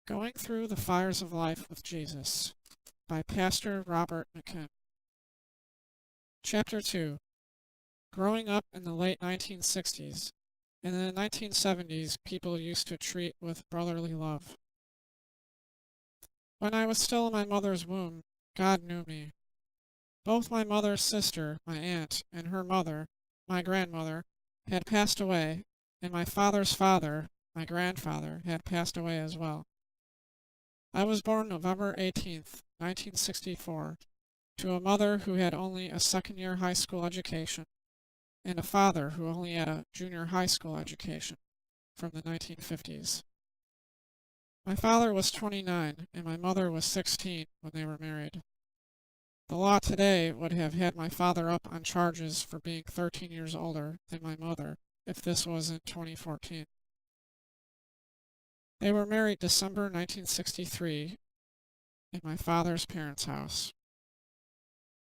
Going Through the Fires of Life with Jesus by Pastor Robert McKim. Chapter 2. Growing up in the late 1960s. In the 1970s, people used to treat with brotherly love. When I was still in my mother's womb, God knew me. Both my mother's sister, my aunt, and her mother, my grandmother, had passed away, and my father's father, my grandfather, had passed away as well. I was born November 18th, 1964, to a mother who had only a second-year high school education and a father who only had a junior high school education from the 1950s. My father was 29 and my mother was 16 when they were married. The law today would have had my father up on charges for being 13 years older than my mother if this was in 2014. They were married December 1963 in my father's parents' house.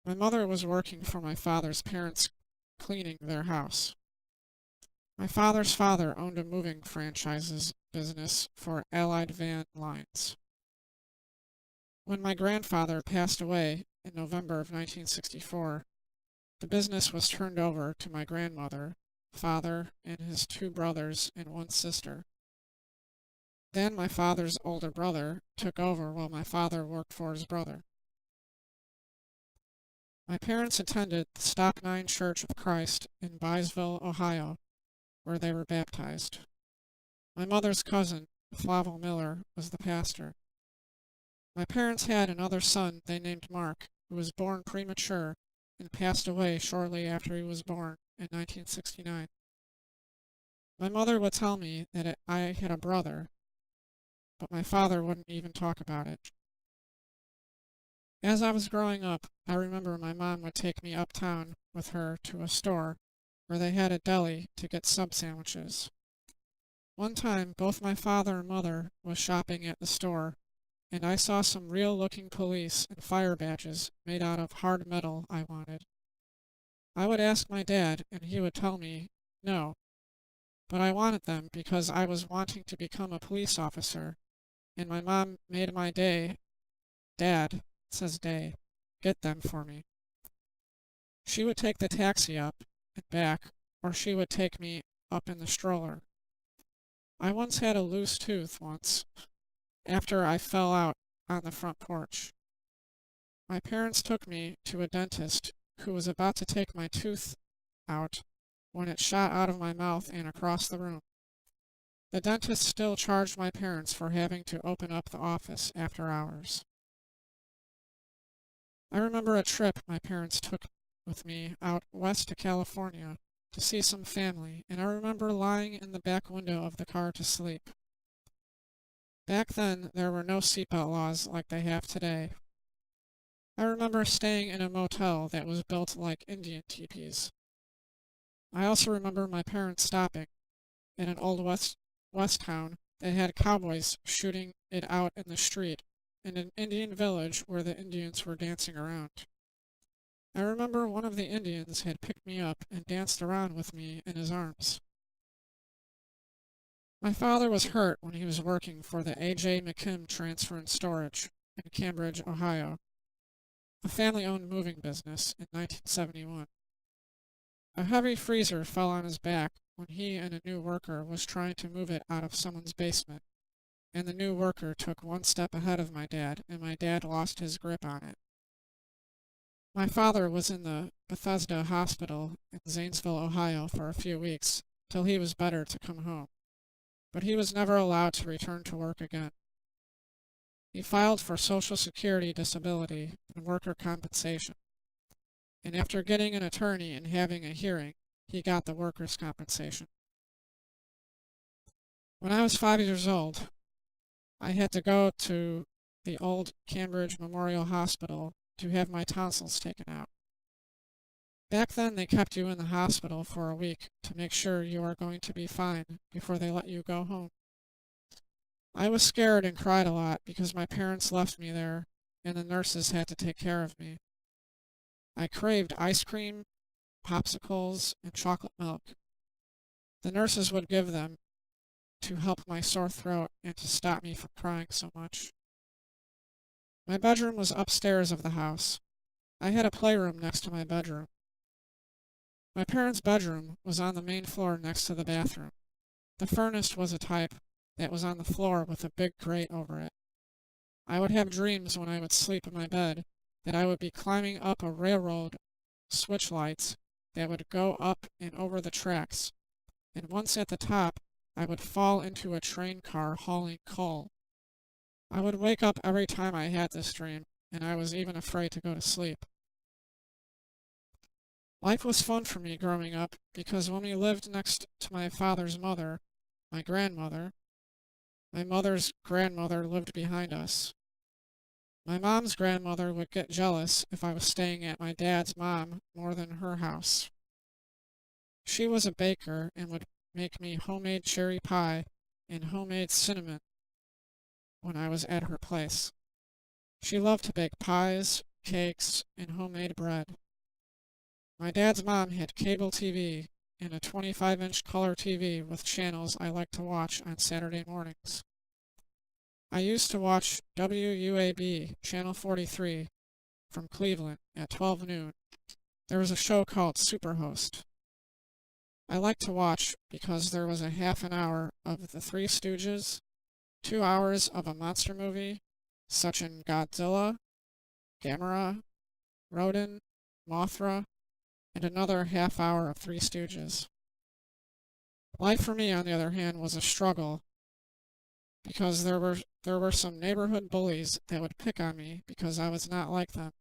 My mother was working for my father's parents cleaning their house. My father's father owned a moving franchises business for Allied Van Lines. When my grandfather passed away in November of 1964, the business was turned over to my grandmother, father, and his two brothers and one sister. Then my father's older brother took over while my father worked for his brother. My parents attended the Stop 9 Church of Christ in Byesville, Ohio, where they were baptized. My mother's cousin, Flavel Miller, was the pastor. My parents had another son they named Mark, who was born premature and passed away shortly after he was born in 1969. My mother would tell me that I had a brother, but my father wouldn't even talk about it. As I was growing up, I remember my mom would take me uptown with her to a store where they had a deli to get sub sandwiches. One time, both my father and mother was shopping at the store, and I saw some real-looking police and fire badges made out of hard metal I wanted. I would ask my dad, and he would tell me no, but I wanted them because I was wanting to become a police officer, and my mom made my dad, says day, get them for me. She would take the taxi up and back, or she would take me up in the stroller. I once had a loose tooth after I fell out on the front porch. My parents took me to a dentist who was about to take my tooth out when it shot out of my mouth and across the room. The dentist still charged my parents for having to open up the office after hours. I remember a trip my parents took with me out west to California to see some family, and I remember lying in the back window of the car to sleep. Back then, there were no seatbelt laws like they have today. I remember staying in a motel that was built like Indian teepees. I also remember my parents stopping in an old west town that had cowboys shooting it out in the street in an Indian village where the Indians were dancing around. I remember one of the Indians had picked me up and danced around with me in his arms. My father was hurt when he was working for the A.J. McKim Transfer and Storage in Cambridge, Ohio, a family-owned moving business in 1971. A heavy freezer fell on his back when he and a new worker was trying to move it out of someone's basement, and the new worker took one step ahead of my dad, and my dad lost his grip on it. My father was in the Bethesda Hospital in Zanesville, Ohio for a few weeks, till he was better to come home, but he was never allowed to return to work again. He filed for Social Security disability and worker compensation, and after getting an attorney and having a hearing, he got the workers' compensation. When I was 5 years old, I had to go to the old Cambridge Memorial Hospital to have my tonsils taken out. Back then, they kept you in the hospital for a week to make sure you are going to be fine before they let you go home. I was scared and cried a lot because my parents left me there and the nurses had to take care of me. I craved ice cream, popsicles, and chocolate milk. The nurses would give them to help my sore throat and to stop me from crying so much. My bedroom was upstairs of the house. I had a playroom next to my bedroom. My parents' bedroom was on the main floor next to the bathroom. The furnace was a type that was on the floor with a big grate over it. I would have dreams when I would sleep in my bed that I would be climbing up a railroad switch lights that would go up and over the tracks, and once at the top, I would fall into a train car hauling coal. I would wake up every time I had this dream, and I was even afraid to go to sleep. Life was fun for me growing up because when we lived next to my father's mother, my grandmother, my mother's grandmother lived behind us. My mom's grandmother would get jealous if I was staying at my dad's mom more than her house. She was a baker and would make me homemade cherry pie and homemade cinnamon when I was at her place. She loved to bake pies, cakes, and homemade bread. My dad's mom had cable TV and a 25-inch color TV with channels I liked to watch on Saturday mornings. I used to watch WUAB, Channel 43, from Cleveland at 12 noon. There was a show called Superhost. I liked to watch because there was a half an hour of The Three Stooges, 2 hours of a monster movie, such as Godzilla, Gamera, Rodan, Mothra, and another half hour of Three Stooges. Life for me, on the other hand, was a struggle because there were some neighborhood bullies that would pick on me because I was not like them.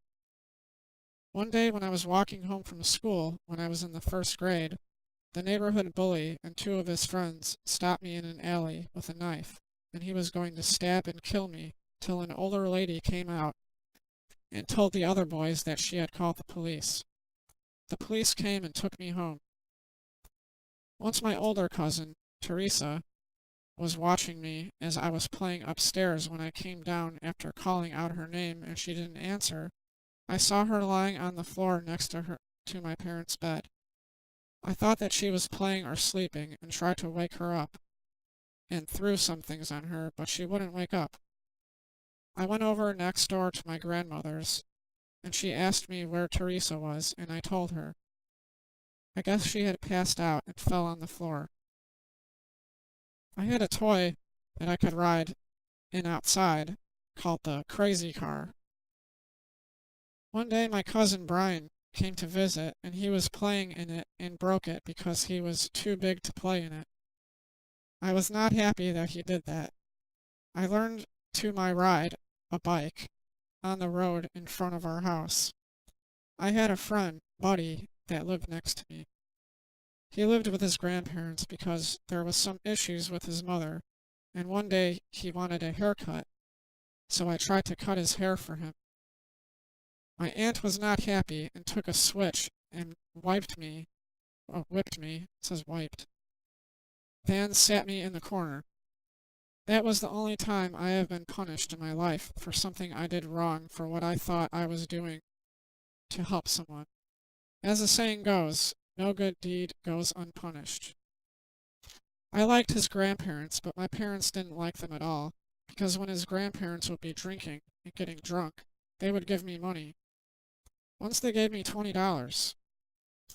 One day when I was walking home from school when I was in the first grade, the neighborhood bully and 2 of his friends stopped me in an alley with a knife, and he was going to stab and kill me till an older lady came out and told the other boys that she had called the police. The police came and took me home. Once my older cousin, Teresa, was watching me as I was playing upstairs when I came down after calling out her name and she didn't answer. I saw her lying on the floor next to my parents' bed. I thought that she was playing or sleeping and tried to wake her up and threw some things on her, but she wouldn't wake up. I went over next door to my grandmother's and she asked me where Teresa was, and I told her. I guess she had passed out and fell on the floor. I had a toy that I could ride in outside called the crazy car. One day my cousin Brian came to visit and he was playing in it and broke it because he was too big to play in it. I was not happy that he did that. I learned to my ride a bike on the road in front of our house. I had a friend, Buddy, that lived next to me. He lived with his grandparents because there was some issues with his mother, and one day he wanted a haircut, so I tried to cut his hair for him. My aunt was not happy and took a switch and whipped me, it says wiped, then sat me in the corner. That was the only time I have been punished in my life for something I did wrong for what I thought I was doing to help someone. As the saying goes, no good deed goes unpunished. I liked his grandparents, but my parents didn't like them at all, because when his grandparents would be drinking and getting drunk, they would give me money. Once they gave me $20.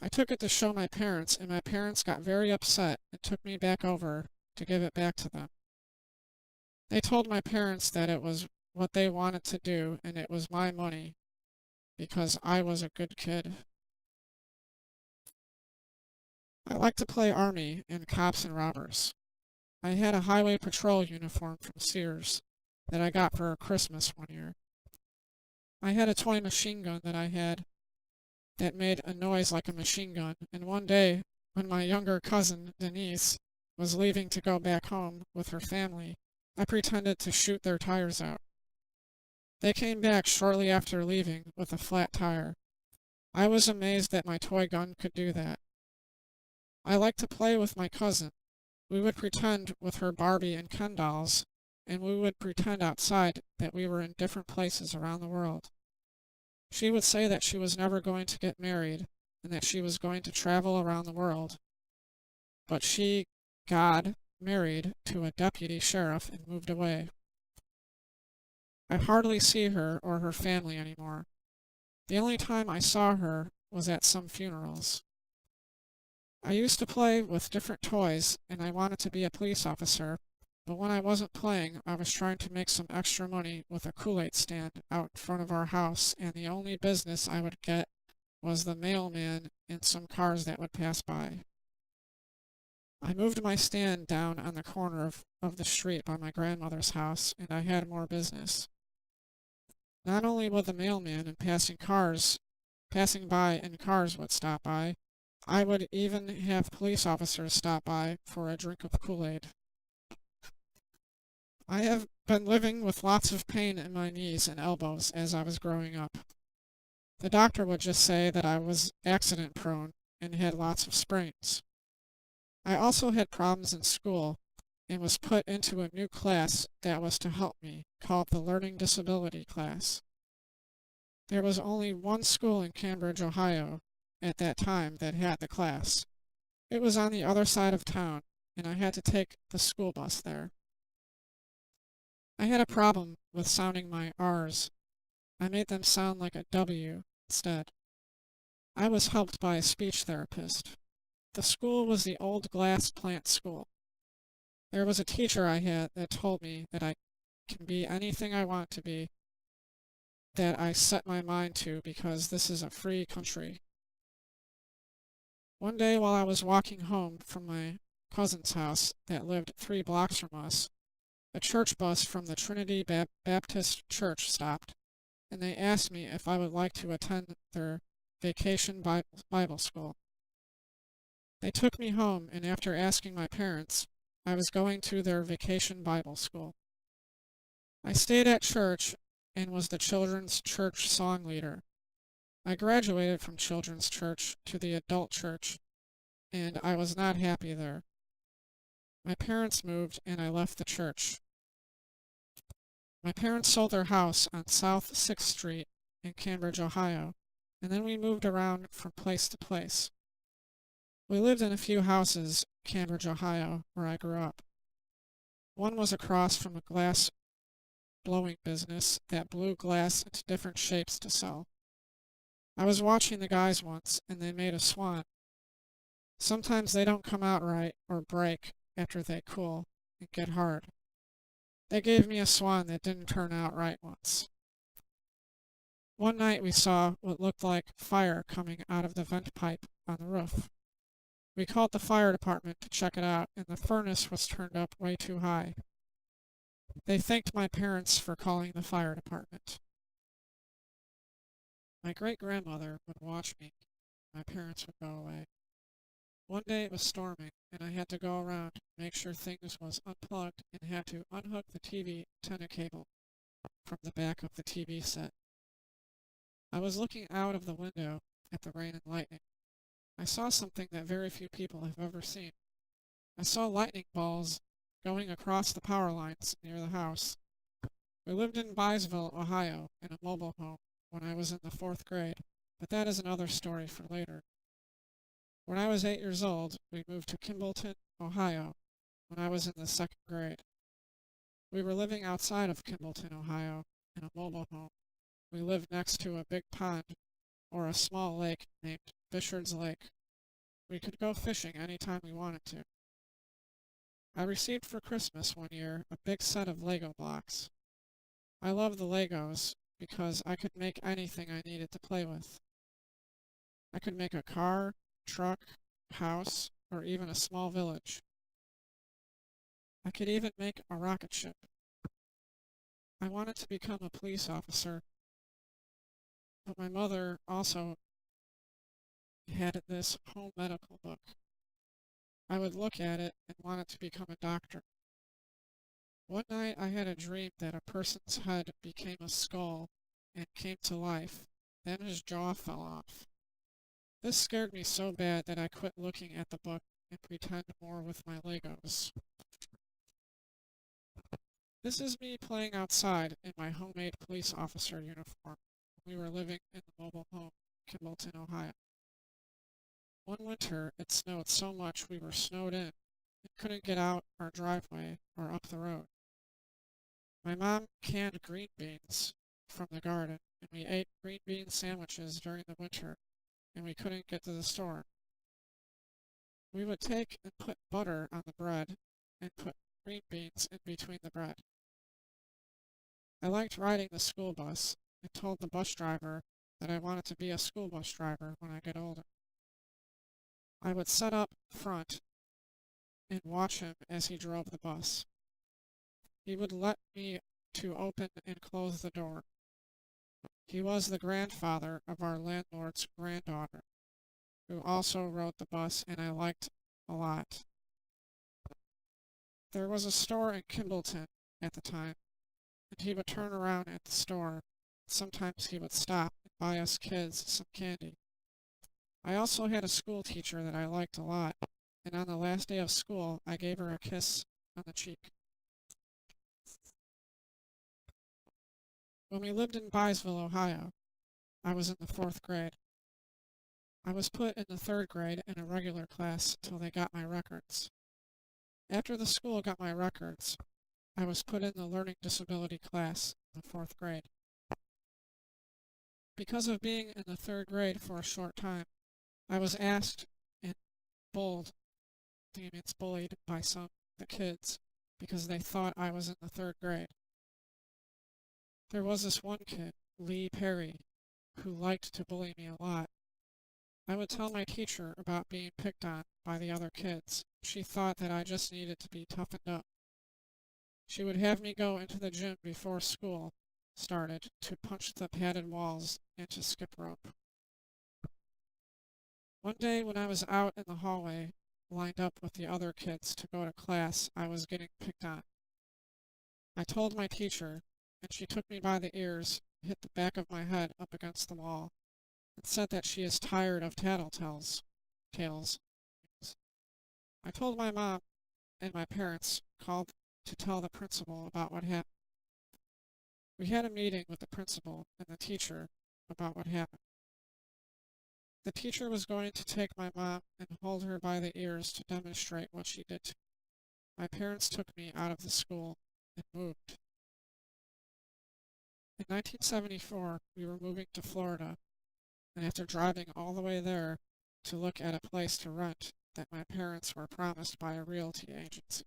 I took it to show my parents, and my parents got very upset and took me back over to give it back to them. They told my parents that it was what they wanted to do and it was my money because I was a good kid. I like to play army and cops and robbers. I had a highway patrol uniform from Sears that I got for Christmas one year. I had a toy machine gun that I had that made a noise like a machine gun, and one day when my younger cousin, Denise, was leaving to go back home with her family, I pretended to shoot their tires out. They came back shortly after leaving with a flat tire. I was amazed that my toy gun could do that. I liked to play with my cousin. We would pretend with her Barbie and Ken dolls, and we would pretend outside that we were in different places around the world. She would say that she was never going to get married and that she was going to travel around the world. But she, God, married to a deputy sheriff and moved away. I hardly see her or her family anymore. The only time I saw her was at some funerals. I used to play with different toys, and I wanted to be a police officer, but when I wasn't playing, I was trying to make some extra money with a Kool-Aid stand out in front of our house, and the only business I would get was the mailman and some cars that would pass by. I moved my stand down on the corner of the street by my grandmother's house, and I had more business. Not only would the mailman and passing by and cars would stop by, I would even have police officers stop by for a drink of Kool-Aid. I have been living with lots of pain in my knees and elbows as I was growing up. The doctor would just say that I was accident prone and had lots of sprains. I also had problems in school and was put into a new class that was to help me, called the Learning Disability class. There was only one school in Cambridge, Ohio, at that time that had the class. It was on the other side of town, and I had to take the school bus there. I had a problem with sounding my R's. I made them sound like a W instead. I was helped by a speech therapist. The school was the old glass plant school. There was a teacher I had that told me that I can be anything I want to be, that I set my mind to because this is a free country. One day while I was walking home from my cousin's house that lived 3 blocks from us, a church bus from the Trinity Baptist Church stopped, and they asked me if I would like to attend their vacation Bible school. They took me home, and after asking my parents, I was going to their vacation Bible school. I stayed at church and was the children's church song leader. I graduated from children's church to the adult church, and I was not happy there. My parents moved, and I left the church. My parents sold their house on South 6th Street in Cambridge, Ohio, and then we moved around from place to place. We lived in a few houses in Cambridge, Ohio, where I grew up. One was across from a glass blowing business that blew glass into different shapes to sell. I was watching the guys once, and they made a swan. Sometimes they don't come out right or break after they cool and get hard. They gave me a swan that didn't turn out right once. One night we saw what looked like fire coming out of the vent pipe on the roof. We called the fire department to check it out, and the furnace was turned up way too high. They thanked my parents for calling the fire department. My great-grandmother would watch me. My parents would go away. One day it was storming, and I had to go around and make sure things was unplugged and had to unhook the TV antenna cable from the back of the TV set. I was looking out of the window at the rain and lightning. I saw something that very few people have ever seen. I saw lightning balls going across the power lines near the house. We lived in Byesville, Ohio, in a mobile home when I was in the 4th grade, but that is another story for later. When I was 8 years old, we moved to Kimballton, Ohio, when I was in the 2nd grade. We were living outside of Kimballton, Ohio, in a mobile home. We lived next to a big pond, or a small lake named Bishard's Lake. We could go fishing any time we wanted to. I received for Christmas one year a big set of Lego blocks. I loved the Legos because I could make anything I needed to play with. I could make a car, truck, house, or even a small village. I could even make a rocket ship. I wanted to become a police officer, but my mother also had this home medical book. I would look at it and wanted to become a doctor. One night I had a dream that a person's head became a skull and came to life, then his jaw fell off. This scared me so bad that I quit looking at the book and pretend more with my Legos. This is me playing outside in my homemade police officer uniform. We were living in the mobile home in Kimballton, Ohio. One winter, it snowed so much we were snowed in. and couldn't get out our driveway or up the road. My mom canned green beans from the garden, and we ate green bean sandwiches during the winter, and we couldn't get to the store. We would take and put butter on the bread and put green beans in between the bread. I liked riding the school bus and told the bus driver that I wanted to be a school bus driver when I get older. I would sit up front and watch him as he drove the bus. He would let me to open and close the door. He was the grandfather of our landlord's granddaughter, who also rode the bus, and I liked a lot. There was a store in Kimballton at the time, and he would turn around at the store. Sometimes he would stop and buy us kids some candy. I also had a school teacher that I liked a lot, and on the last day of school, I gave her a kiss on the cheek. When we lived in Byesville, Ohio, I was in the 4th grade. I was put in the 3rd grade in a regular class till they got my records. After the school got my records, I was put in the learning disability class in the 4th grade. Because of being in the 3rd grade for a short time, I was asked and bullied by some of the kids because they thought I was in the 3rd grade. There was this one kid, Lee Perry, who liked to bully me a lot. I would tell my teacher about being picked on by the other kids. She thought that I just needed to be toughened up. She would have me go into the gym before school started to punch the padded walls and to skip rope. One day when I was out in the hallway, lined up with the other kids to go to class, I was getting picked on. I told my teacher, and she took me by the ears, hit the back of my head up against the wall, and said that she is tired of tattletales. I told my mom, and my parents called to tell the principal about what happened. We had a meeting with the principal and the teacher about what happened. The teacher was going to take my mom and hold her by the ears to demonstrate what she did to me. My parents took me out of the school and moved. In 1974, we were moving to Florida, and after driving all the way there to look at a place to rent that my parents were promised by a realty agency,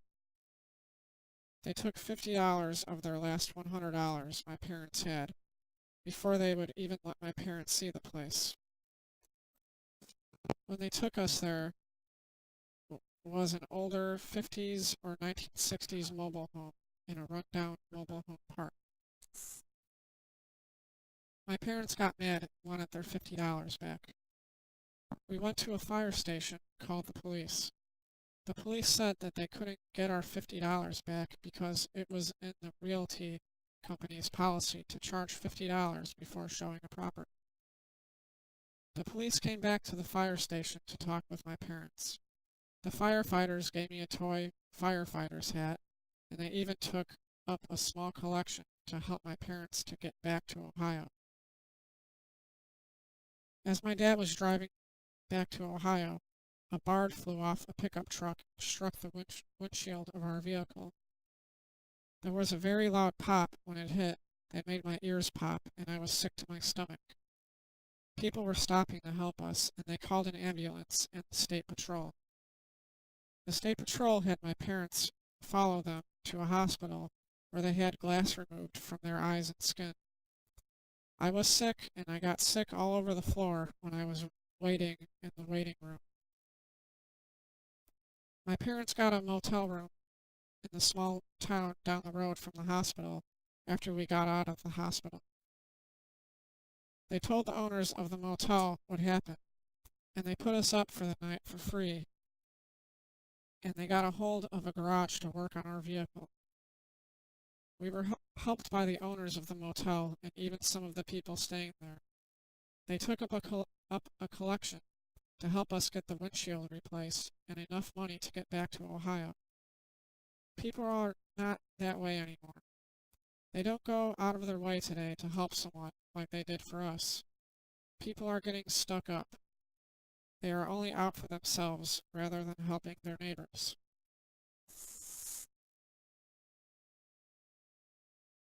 they took $50 of their last $100 my parents had before they would even let my parents see the place. When they took us there was an older 50s or 1960s mobile home in a rundown mobile home park. My parents got mad and wanted their $50 back. We went to a fire station, called the police. The police said that they couldn't get our $50 back because it was in the realty company's policy to charge $50 before showing a property. The police came back to the fire station to talk with my parents. The firefighters gave me a toy firefighter's hat, and they even took up a small collection to help my parents to get back to Ohio. As my dad was driving back to Ohio, a bird flew off a pickup truck and struck the windshield of our vehicle. There was a very loud pop when it hit that made my ears pop, and I was sick to my stomach. People were stopping to help us, and they called an ambulance and the state patrol. The state patrol had my parents follow them to a hospital where they had glass removed from their eyes and skin. I was sick, and I got sick all over the floor when I was waiting in the waiting room. My parents got a motel room in the small town down the road from the hospital after we got out of the hospital. They told the owners of the motel what happened, and they put us up for the night for free, and they got a hold of a garage to work on our vehicle. We were helped by the owners of the motel and even some of the people staying there. They took up a collection to help us get the windshield replaced and enough money to get back to Ohio. People are not that way anymore. They don't go out of their way today to help someone like they did for us. People are getting stuck up. They are only out for themselves rather than helping their neighbors.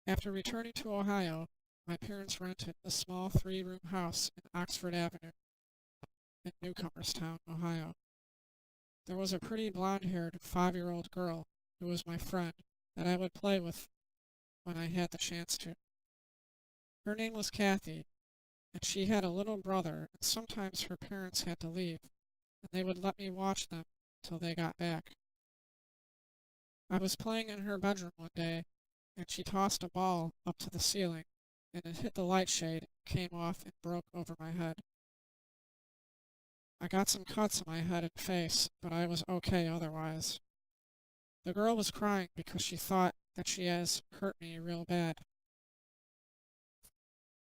After returning to Ohio, my parents rented a small three-room house in Oxford Avenue in Newcomerstown, Ohio. There was a pretty blonde-haired 5-year-old girl who was my friend that I would play with when I had the chance to. Her name was Kathy, and she had a little brother, and sometimes her parents had to leave, and they would let me watch them till they got back. I was playing in her bedroom one day, and she tossed a ball up to the ceiling, and it hit the light shade, came off, and broke over my head. I got some cuts on my head and face, but I was okay otherwise. The girl was crying because she thought that she has hurt me real bad.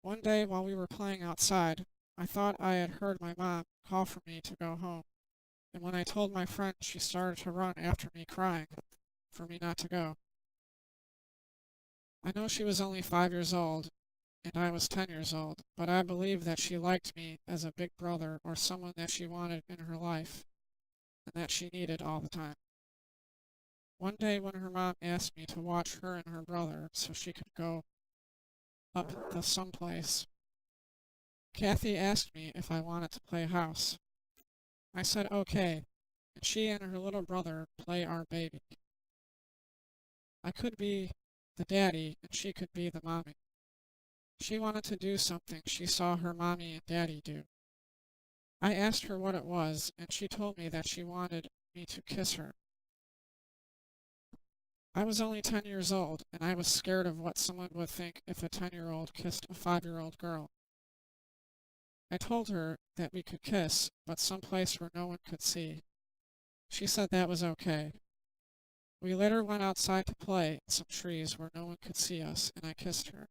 One day while we were playing outside, I thought I had heard my mom call for me to go home, and when I told my friend, she started to run after me crying for me not to go. I know she was only 5 years old, and I was 10 years old, but I believe that she liked me as a big brother or someone that she wanted in her life and that she needed all the time. One day when her mom asked me to watch her and her brother so she could go up to someplace, Kathy asked me if I wanted to play house. I said okay, and she and her little brother play our baby. I could be the daddy and she could be the mommy. She wanted to do something she saw her mommy and daddy do. I asked her what it was, and she told me that she wanted me to kiss her. I was only 10 years old, and I was scared of what someone would think if a 10-year-old kissed a 5-year-old girl. I told her that we could kiss, but someplace where no one could see. She said that was okay. We later went outside to play in some trees where no one could see us, and I kissed her.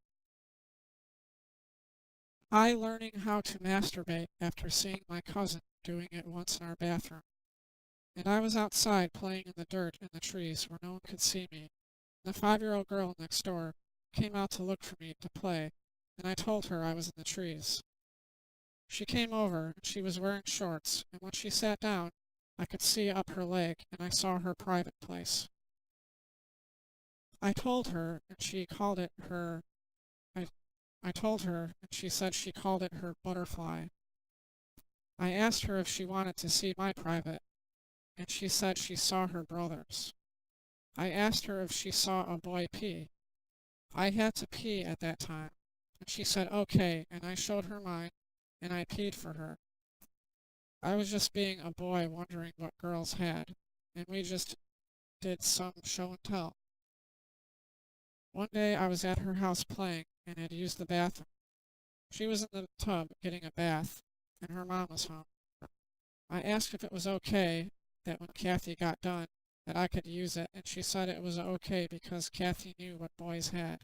I learning how to masturbate after seeing my cousin doing it once in our bathroom. And I was outside playing in the dirt in the trees where no one could see me. The 5-year-old girl next door came out to look for me to play, and I told her I was in the trees. She came over, and she was wearing shorts, and when she sat down, I could see up her leg, and I saw her private place. I told her, and she called it her. I told her, and she said she called it her butterfly. I asked her if she wanted to see my private, and she said she saw her brother's. I asked her if she saw a boy pee. I had to pee at that time, and she said okay, and I showed her mine, and I peed for her. I was just being a boy wondering what girls had, and we just did some show and tell. One day I was at her house playing and had used the bathroom. She was in the tub getting a bath, and her mom was home. I asked if it was okay that when Kathy got done that I could use it, and she said it was okay because Kathy knew what boys had.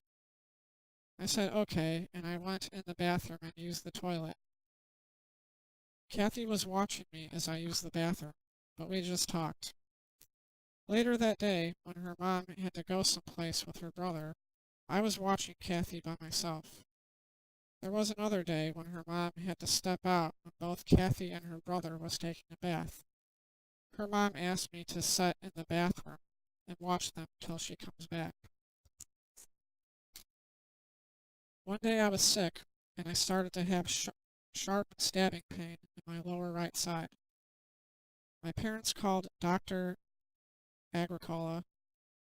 I said okay, and I went in the bathroom and used the toilet. Kathy was watching me as I used the bathroom, but we just talked. Later that day, when her mom had to go someplace with her brother, I was watching Kathy by myself. There was another day when her mom had to step out when both Kathy and her brother was taking a bath. Her mom asked me to sit in the bathroom and watch them till she comes back. One day I was sick, and I started to have sharp stabbing pain in my lower right side. My parents called Dr. Agricola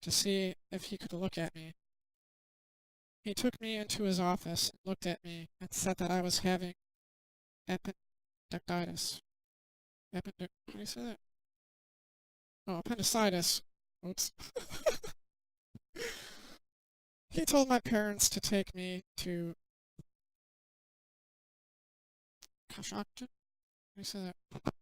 to see if he could look at me. He took me into his office and looked at me and said that I was having appendicitis. How do you say that? Oh, appendicitis. Oops. He told my parents to take me to Coshocton? How do you say that?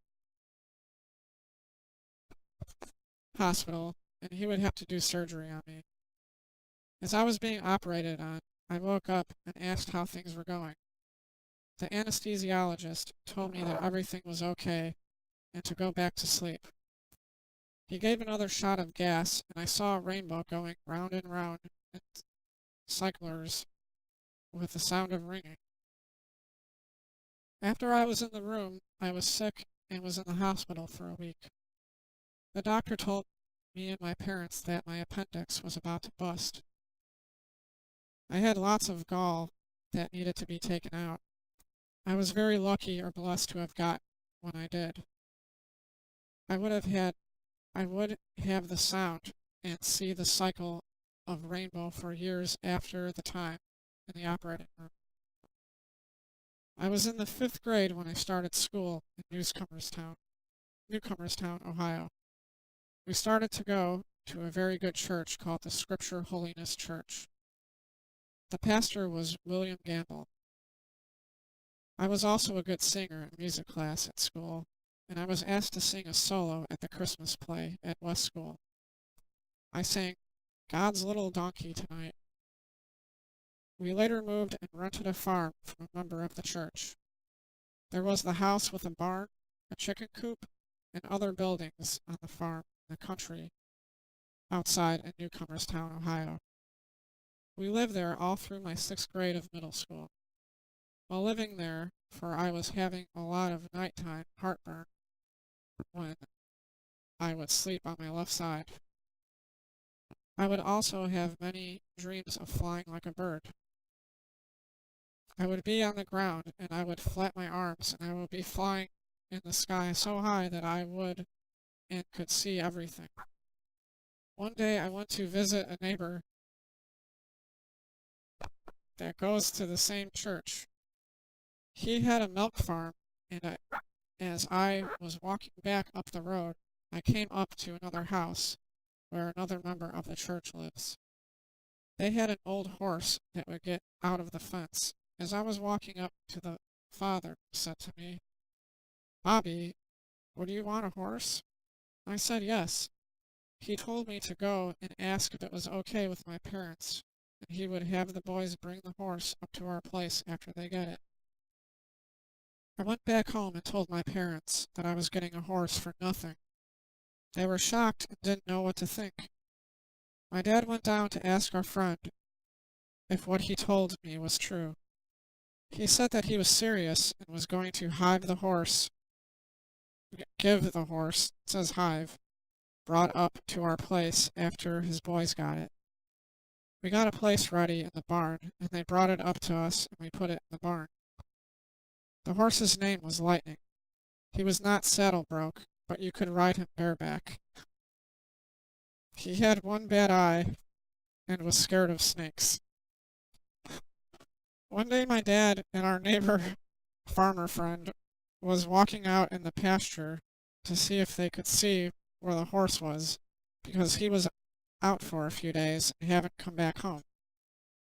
Hospital, and he would have to do surgery on me. As I was being operated on, I woke up and asked how things were going. The anesthesiologist told me that everything was okay and to go back to sleep. He gave another shot of gas, and I saw a rainbow going round and round in cyclers with the sound of ringing. After I was in the room, I was sick and was in the hospital for a week. The doctor told me and my parents that my appendix was about to bust. I had lots of gall that needed to be taken out. I was very lucky or blessed to have got when I did. I would have had I would have the sound and see the cycle of rainbow for years after the time in the operating room. I was in the 5th grade when I started school in Newcomerstown, Ohio. We started to go to a very good church called the Scripture Holiness Church. The pastor was William Gamble. I was also a good singer in music class at school, and I was asked to sing a solo at the Christmas play at West School. I sang God's Little Donkey tonight. We later moved and rented a farm from a member of the church. There was the house with a barn, a chicken coop, and other buildings on the farm in the country outside in Newcomerstown, Ohio. We lived there all through my 6th grade of middle school. While living there, for I was having a lot of nighttime heartburn when I would sleep on my left side. I would also have many dreams of flying like a bird. I would be on the ground and I would flap my arms and I would be flying in the sky so high that I would and could see everything. One day I went to visit a neighbor that goes to the same church. He had a milk farm, and as I was walking back up the road, I came up to another house where another member of the church lives. They had an old horse that would get out of the fence. As I was walking up to the father, he said to me, "Bobby, would you want a horse?" I said yes. He told me to go and ask if it was okay with my parents, and he would have the boys bring the horse up to our place after they get it. I went back home and told my parents that I was getting a horse for nothing. They were shocked and didn't know what to think. My dad went down to ask our friend if what he told me was true. He said that he was serious and was going to give the horse, it says hive, brought up to our place after his boys got it. We got a place ready in the barn, and they brought it up to us, and we put it in the barn. The horse's name was Lightning. He was not saddle broke, but you could ride him bareback. He had one bad eye and was scared of snakes. One day my dad and our neighbor farmer friend was walking out in the pasture to see if they could see where the horse was, because he was out for a few days and hadn't come back home.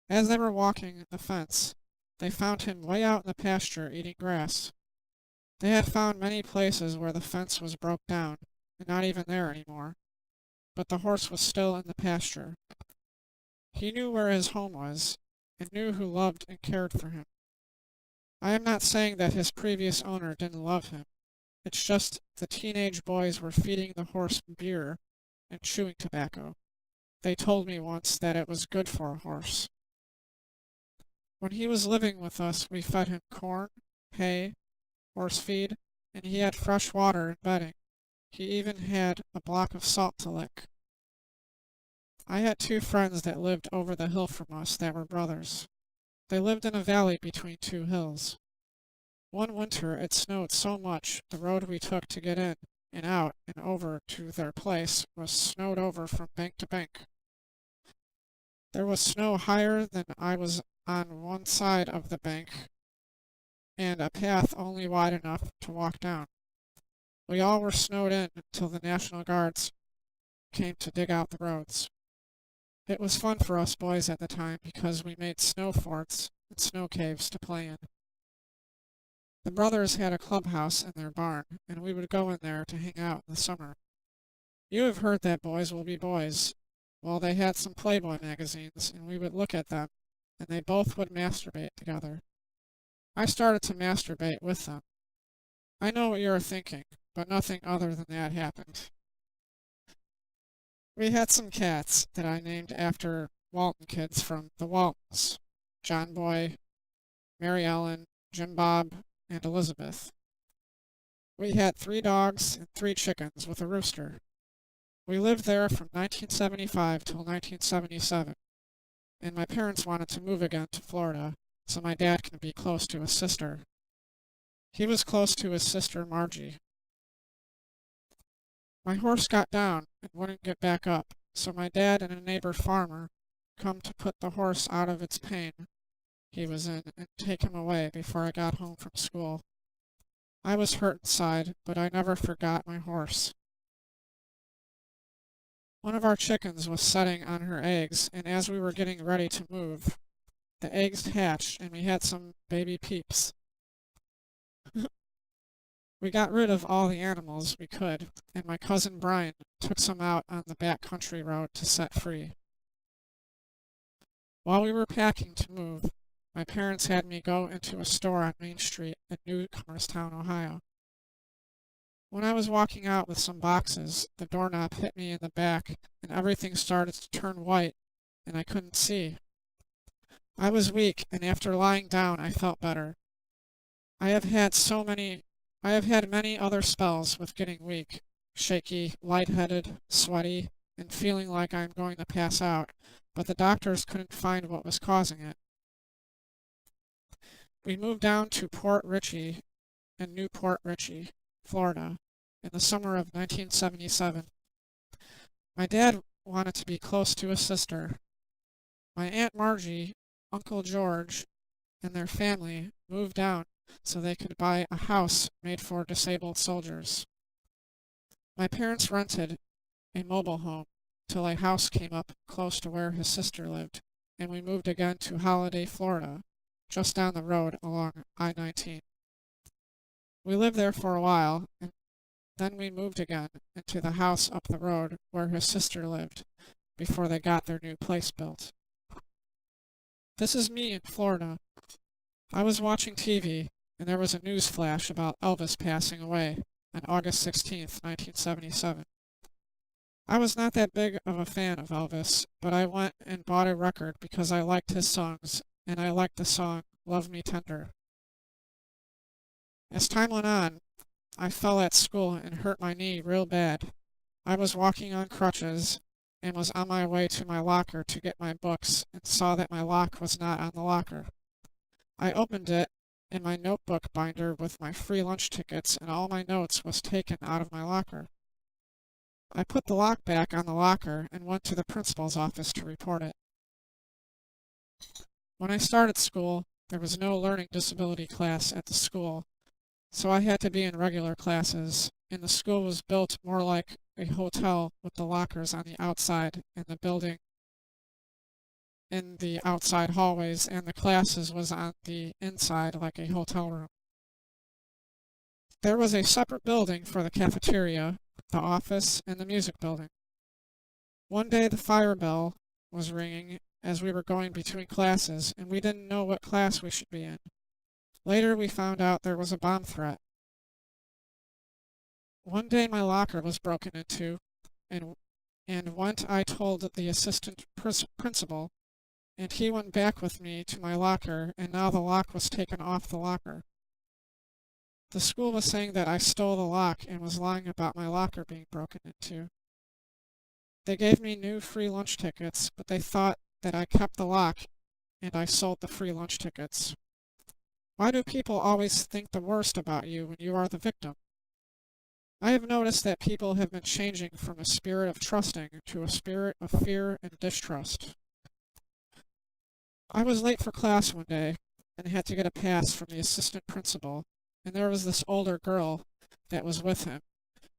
As they were walking the fence, they found him way out in the pasture eating grass. They had found many places where the fence was broke down and not even there anymore, but the horse was still in the pasture. He knew where his home was and knew who loved and cared for him. I am not saying that his previous owner didn't love him. It's just the teenage boys were feeding the horse beer and chewing tobacco. They told me once that it was good for a horse. When he was living with us, we fed him corn, hay, horse feed, and he had fresh water and bedding. He even had a block of salt to lick. I had 2 friends that lived over the hill from us that were brothers. They lived in a valley between 2 hills. One winter it snowed so much the road we took to get in and out and over to their place was snowed over from bank to bank. There was snow higher than I was on one side of the bank, and a path only wide enough to walk down. We all were snowed in till the National Guards came to dig out the roads. It was fun for us boys at the time because we made snow forts and snow caves to play in. The brothers had a clubhouse in their barn, and we would go in there to hang out in the summer. You have heard that boys will be boys. Well, they had some Playboy magazines, and we would look at them, and they both would masturbate together. I started to masturbate with them. I know what you are thinking, but nothing other than that happened. We had some cats that I named after Walton kids from the Waltons: John Boy, Mary Ellen, Jim Bob, and Elizabeth. We had 3 dogs and 3 chickens with a rooster. We lived there from 1975 till 1977. and my parents wanted to move again to Florida so my dad can be close to his sister. He was close to his sister Margie. My horse got down and wouldn't get back up, so my dad and a neighbor farmer come to put the horse out of its pain he was in and take him away before I got home from school. I was hurt inside, but I never forgot my horse. One of our chickens was setting on her eggs, and as we were getting ready to move, the eggs hatched and we had some baby peeps. We got rid of all the animals we could, and my cousin Brian took some out on the back country road to set free. While we were packing to move, my parents had me go into a store on Main Street in Newcomerstown, Ohio. When I was walking out with some boxes, the doorknob hit me in the back and everything started to turn white and I couldn't see. I was weak, and after lying down I felt better. I have had many other spells with getting weak, shaky, lightheaded, sweaty, and feeling like I'm going to pass out, but the doctors couldn't find what was causing it. We moved down to Port Richey in Newport Richey, Florida, in the summer of 1977. My dad wanted to be close to his sister. My Aunt Margie, Uncle George, and their family moved down so they could buy a house made for disabled soldiers. My parents rented a mobile home till a house came up close to where his sister lived, and we moved again to Holiday, Florida, just down the road along I-19. We lived there for a while, and then we moved again into the house up the road where his sister lived before they got their new place built. This is me in Florida. I was watching TV, and there was a news flash about Elvis passing away on August 16th, 1977. I was not that big of a fan of Elvis, but I went and bought a record because I liked his songs, and I liked the song Love Me Tender. As time went on, I fell at school and hurt my knee real bad. I was walking on crutches and was on my way to my locker to get my books and saw that my lock was not on the locker. I opened it, and my notebook binder with my free lunch tickets and all my notes was taken out of my locker. I put the lock back on the locker and went to the principal's office to report it. When I started school, there was no learning disability class at the school, so I had to be in regular classes, and the school was built more like a hotel with the lockers on the outside and the building in the outside hallways, and the classes was on the inside like a hotel room. There was a separate building for the cafeteria, the office, and the music building. One day the fire bell was ringing as we were going between classes, and we didn't know what class we should be in. Later we found out there was a bomb threat. One day my locker was broken into, and went I told the assistant principal, and he went back with me to my locker, and now the lock was taken off the locker. The school was saying that I stole the lock and was lying about my locker being broken into. They gave me new free lunch tickets, but they thought that I kept the lock and I sold the free lunch tickets. Why do people always think the worst about you when you are the victim? I have noticed that people have been changing from a spirit of trusting to a spirit of fear and distrust. I was late for class one day and had to get a pass from the assistant principal, and there was this older girl that was with him,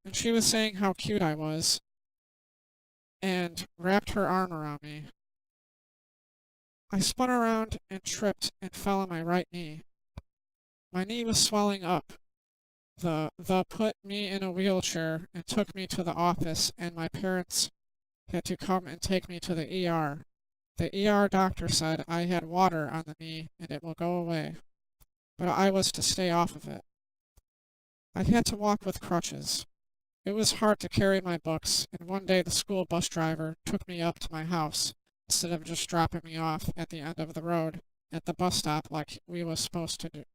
and she was saying how cute I was and wrapped her arm around me. I spun around and tripped and fell on my right knee. My knee was swelling up. The put me in a wheelchair and took me to the office, and my parents had to come and take me to the ER. The ER doctor said I had water on the knee and it will go away, but I was to stay off of it. I had to walk with crutches. It was hard to carry my books, and one day the school bus driver took me up to my house instead of just dropping me off at the end of the road at the bus stop like we was supposed to.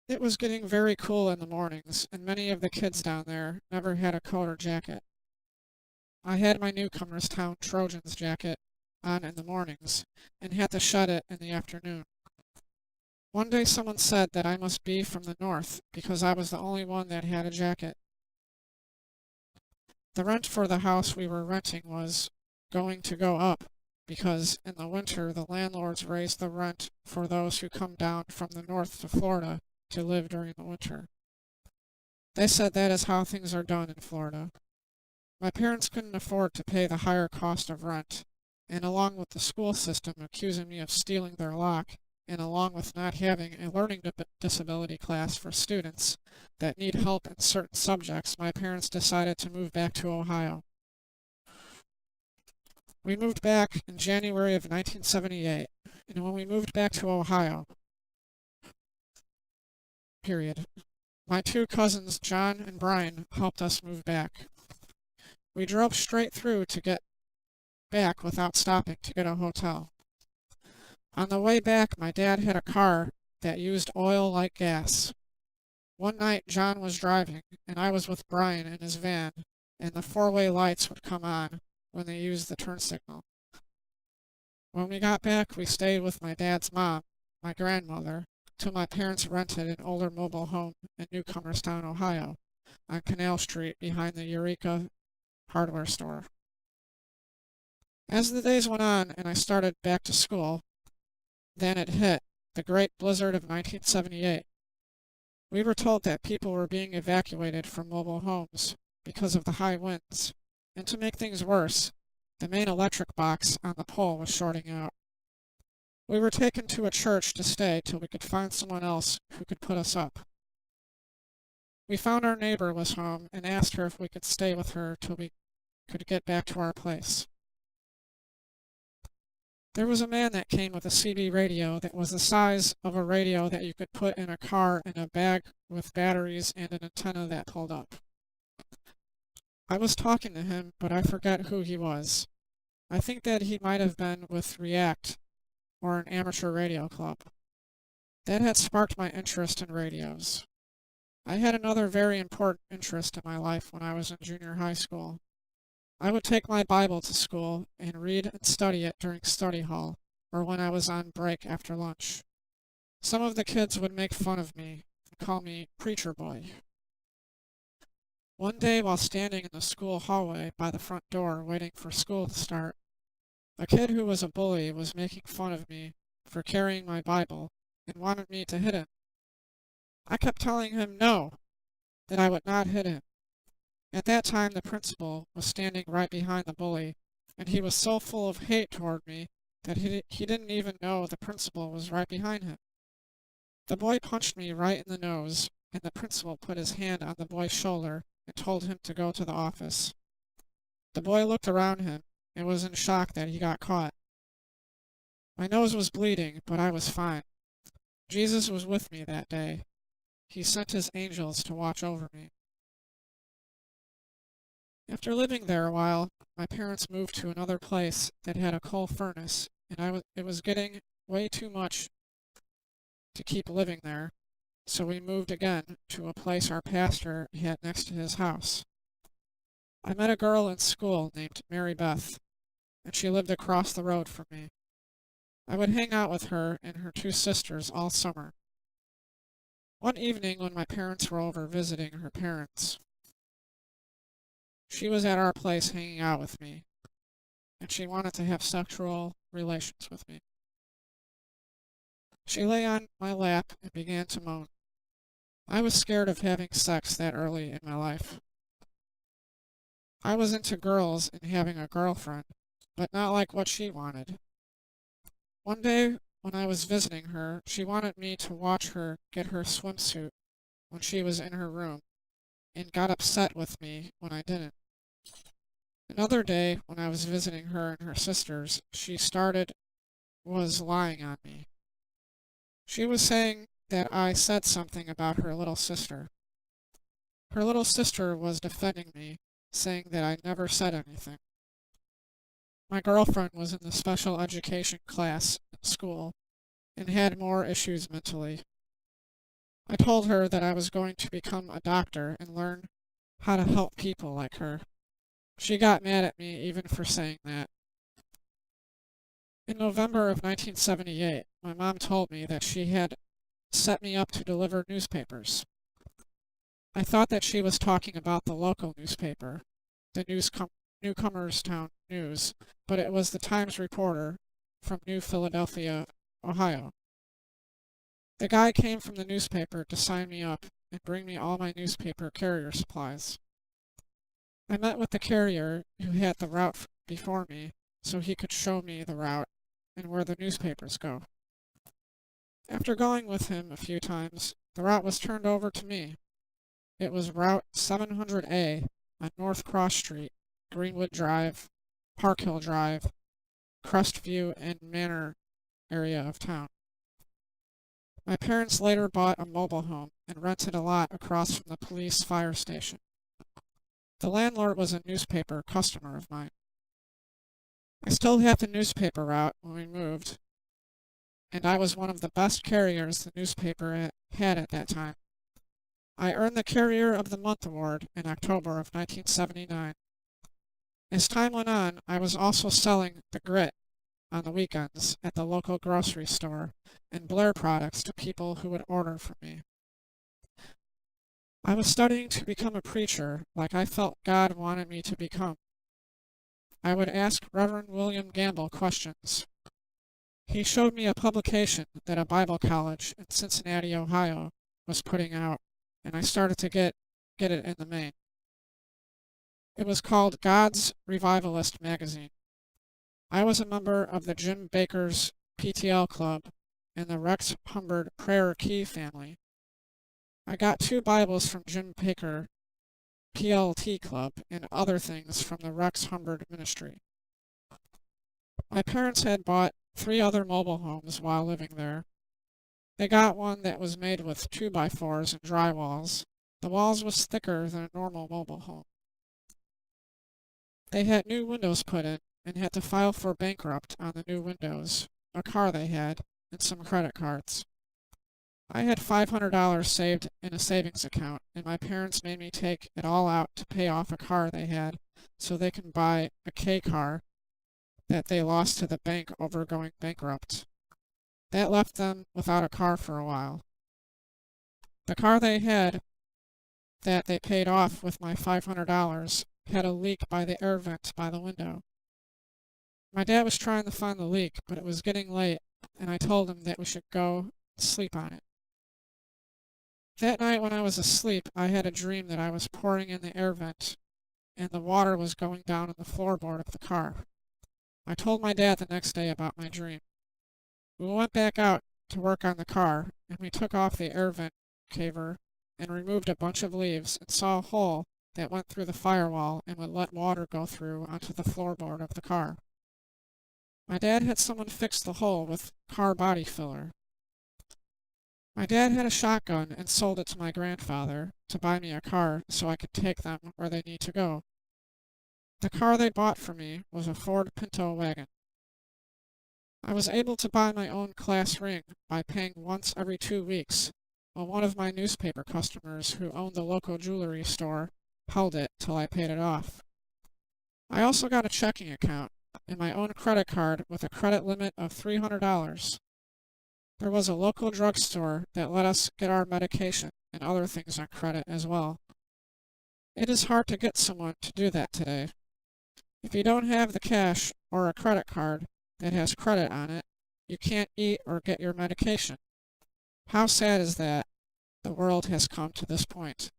It was getting very cool in the mornings, and many of the kids down there never had a coat or jacket. I had my Newcomer's Town Trojans jacket on in the mornings, and had to shed it in the afternoon. One day someone said that I must be from the north because I was the only one that had a jacket. The rent for the house we were renting was going to go up because in the winter the landlords raise the rent for those who come down from the north to Florida to live during the winter. They said that is how things are done in Florida. My parents couldn't afford to pay the higher cost of rent, and along with the school system accusing me of stealing their lock, and along with not having a learning disability class for students that need help in certain subjects, my parents decided to move back to Ohio. We moved back in January of 1978, and when we moved back to Ohio, my two cousins, John and Brian, helped us move back. We drove straight through to get back without stopping to get a hotel. On the way back, my dad had a car that used oil like gas. One night, John was driving, and I was with Brian in his van, and the four-way lights would come on when they used the turn signal. When we got back, we stayed with my dad's mom, my grandmother, till my parents rented an older mobile home in Newcomerstown, Ohio, on Canal Street behind the Eureka hardware store. As the days went on and I started back to school, then it hit, the great blizzard of 1978. We were told that people were being evacuated from mobile homes because of the high winds, and to make things worse, the main electric box on the pole was shorting out. We were taken to a church to stay till we could find someone else who could put us up. We found our neighbor was home and asked her if we could stay with her till we could get back to our place. There was a man that came with a CB radio that was the size of a radio that you could put in a car in a bag with batteries and an antenna that pulled up. I was talking to him, but I forget who he was. I think that he might have been with React or an amateur radio club. That had sparked my interest in radios. I had another very important interest in my life when I was in junior high school. I would take my Bible to school and read and study it during study hall or when I was on break after lunch. Some of the kids would make fun of me and call me preacher boy. One day while standing in the school hallway by the front door waiting for school to start, a kid who was a bully was making fun of me for carrying my Bible and wanted me to hit him. I kept telling him no, that I would not hit him. At that time the principal was standing right behind the bully, and he was so full of hate toward me that he didn't even know the principal was right behind him. The boy punched me right in the nose, and the principal put his hand on the boy's shoulder and told him to go to the office. The boy looked around him and was in shock that he got caught. My nose was bleeding, but I was fine. Jesus was with me that day. He sent his angels to watch over me. After living there a while, my parents moved to another place that had a coal furnace, and it was getting way too much to keep living there, so we moved again to a place our pastor had next to his house. I met a girl in school named Mary Beth, and she lived across the road from me. I would hang out with her and her two sisters all summer. One evening when my parents were over visiting her parents, she was at our place hanging out with me, and she wanted to have sexual relations with me. She lay on my lap and began to moan. I was scared of having sex that early in my life. I was into girls and having a girlfriend, but not like what she wanted. One day when I was visiting her, she wanted me to watch her get her swimsuit when she was in her room, and got upset with me when I didn't. Another day, when I was visiting her and her sisters, she was lying on me. She was saying that I said something about her little sister. Her little sister was defending me, saying that I never said anything. My girlfriend was in the special education class in school and had more issues mentally. I told her that I was going to become a doctor and learn how to help people like her. She got mad at me even for saying that. In November of 1978, my mom told me that she had set me up to deliver newspapers. I thought that she was talking about the local newspaper, the Newcomerstown News, but it was the Times Reporter from New Philadelphia, Ohio. The guy came from the newspaper to sign me up and bring me all my newspaper carrier supplies. I met with the carrier who had the route before me so he could show me the route and where the newspapers go. After going with him a few times, the route was turned over to me. It was Route 700A on North Cross Street, Greenwood Drive, Park Hill Drive, Crestview, and Manor area of town. My parents later bought a mobile home and rented a lot across from the police fire station. The landlord was a newspaper customer of mine. I still have the newspaper route when we moved, and I was one of the best carriers the newspaper had at that time. I earned the Carrier of the Month award in October of 1979. As time went on, I was also selling the Grit on the weekends at the local grocery store and Blair products to people who would order from me. I was studying to become a preacher like I felt God wanted me to become. I would ask Reverend William Gamble questions. He showed me a publication that a Bible college in Cincinnati, Ohio was putting out, and I started to get it in the main. It was called God's Revivalist Magazine. I was a member of the Jim Baker's PTL Club and the Rex Humbard Prayer Key family. I got 2 Bibles from Jim Baker PLT Club and other things from the Rex Humbard Ministry. My parents had bought 3 other mobile homes while living there. They got one that was made with 2x4s and drywalls. The walls was thicker than a normal mobile home. They had new windows put in and had to file for bankrupt on the new windows, a car they had, and some credit cards. I had $500 saved in a savings account, and my parents made me take it all out to pay off a car they had so they can buy a K car that they lost to the bank over going bankrupt. That left them without a car for a while. The car they had that they paid off with my $500 had a leak by the air vent by the window. My dad was trying to find the leak, but it was getting late, and I told him that we should go sleep on it. That night when I was asleep, I had a dream that I was pouring in the air vent, and the water was going down in the floorboard of the car. I told my dad the next day about my dream. We went back out to work on the car, and we took off the air vent caver and removed a bunch of leaves and saw a hole that went through the firewall and would let water go through onto the floorboard of the car. My dad had someone fix the hole with car body filler. My dad had a shotgun and sold it to my grandfather to buy me a car so I could take them where they need to go. The car they bought for me was a Ford Pinto wagon. I was able to buy my own class ring by paying once every 2 weeks, while one of my newspaper customers who owned the local jewelry store held it till I paid it off. I also got a checking account and my own credit card with a credit limit of $300. There was a local drugstore that let us get our medication and other things on credit as well. It is hard to get someone to do that today. If you don't have the cash or a credit card that has credit on it, you can't eat or get your medication. How sad is that the world has come to this point?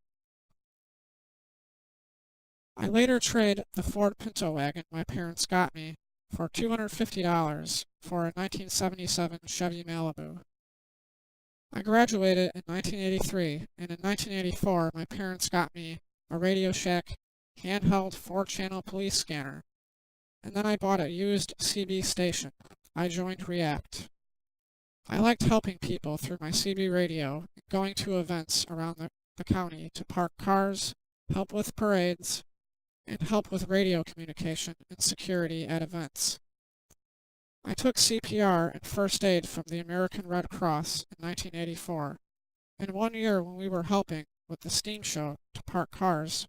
I later traded the Ford Pinto wagon my parents got me for $250 for a 1977 Chevy Malibu. I graduated in 1983, and in 1984 my parents got me a Radio Shack handheld 4-channel police scanner, and then I bought a used CB station. I joined React. I liked helping people through my CB radio and going to events around the county to park cars, help with parades, and help with radio communication and security at events. I took CPR and first aid from the American Red Cross in 1984, and one year when we were helping with the steam show to park cars,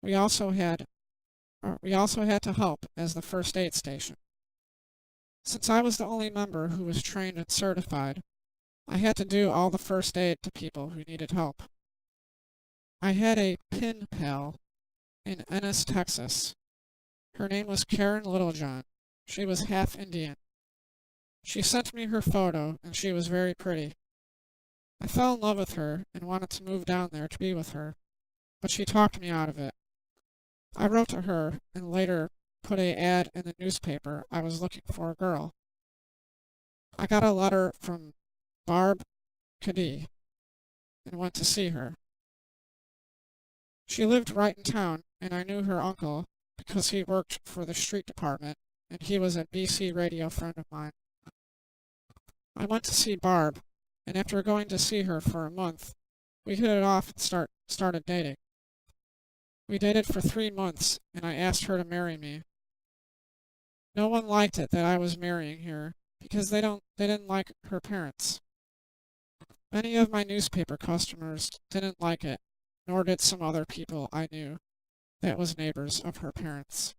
we also had We also had to help as the first aid station. Since I was the only member who was trained and certified, I had to do all the first aid to people who needed help. I had a pen pal in Ennis, Texas. Her name was Karen Littlejohn. She was half Indian. She sent me her photo, and she was very pretty. I fell in love with her and wanted to move down there to be with her, but she talked me out of it. I wrote to her and later put an ad in the newspaper I was looking for a girl. I got a letter from Barb Cady and went to see her. She lived right in town, and I knew her uncle because he worked for the street department, and he was a BC radio friend of mine. I went to see Barb, and after going to see her for a month, we hit it off and started dating. We dated for 3 months, and I asked her to marry me. No one liked it that I was marrying her because they didn't like her parents. Many of my newspaper customers didn't like it, nor did some other people I knew that was neighbors of her parents.